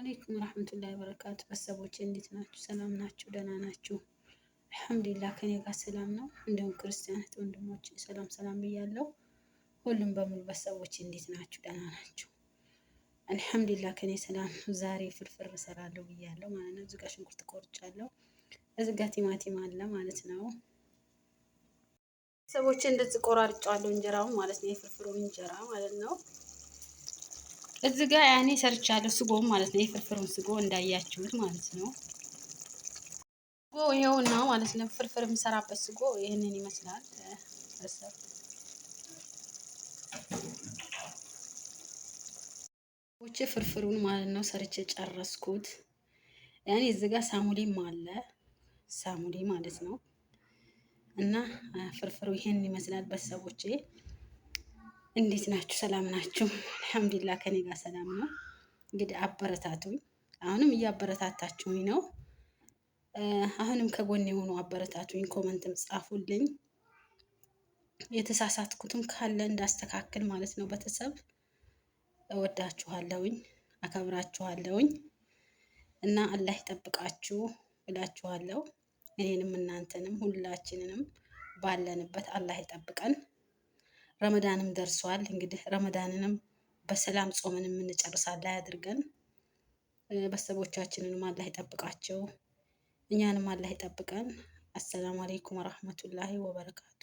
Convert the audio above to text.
አለይኩም ወራህመቱላሂ ወበረካቱ። ቤተሰቦቼ እንዴት ናችሁ? ሰላም ናችሁ? ደህና ናችሁ? አልሐምዱሊላህ ከኔ ጋር ሰላም ነው። እንዲሁም ክርስቲያን ወንድሞቼ ሰላም ሰላም ብያለሁ። ሁሉም በሙሉ ቤተሰቦቼ እንዴት ናችሁ? ደህና ናችሁ? አልሐምዱሊላህ ከኔ ሰላም። ዛሬ ፍርፍር እሰራለሁ ብያለሁ ማለት ነው። እዚህ ጋር ሽንኩርት ቆርጫለሁ። እዚህ ጋር ቲማቲም አለ ማለት ነው። ቤተሰቦቼ እንደዚህ ቆራርጫለሁ እንጀራውን ማለት ነው። የፍርፍሩን እንጀራ ማለት ነው። እዚህ ጋር ያኔ ሰርቻለሁ ስጎ ማለት ነው። የፍርፍሩን ስጎ እንዳያችሁት ማለት ነው። ስጎ ይኸውና ማለት ነው። ፍርፍር የምሰራበት ስጎ ይህንን ይመስላል። ፍርፍሩን ማለት ነው ሰርቼ ጨረስኩት። ያኔ እዚህ ጋር ሳሙሊም አለ ሳሙሊ ማለት ነው። እና ፍርፍሩ ይሄን ይመስላል። ቤተሰቦቼ እንዴት ናችሁ? ሰላም ናችሁ? አልሐምዱሊላህ ከኔ ጋር ሰላም ነው። እንግዲህ አበረታቱኝ። አሁንም እያበረታታችሁኝ ነው። አሁንም ከጎን የሆኑ አበረታቱኝ፣ ኮመንትም ጻፉልኝ። የተሳሳትኩትም ካለ እንዳስተካክል ማለት ነው። ቤተሰብ እወዳችኋለሁኝ፣ አከብራችኋለሁኝ እና አላህ ይጠብቃችሁ እላችኋለሁ። እኔንም እናንተንም ሁላችንንም ባለንበት አላህ ይጠብቀን። ረመዳንም ደርሷል። እንግዲህ ረመዳንንም በሰላም ጾምን የምንጨርስ አላህ ያድርገን። ቤተሰቦቻችንንም አላህ ይጠብቃቸው፣ እኛንም አላህ ይጠብቀን። አሰላሙ አለይኩም ወራህመቱላሂ ወበረካቱ።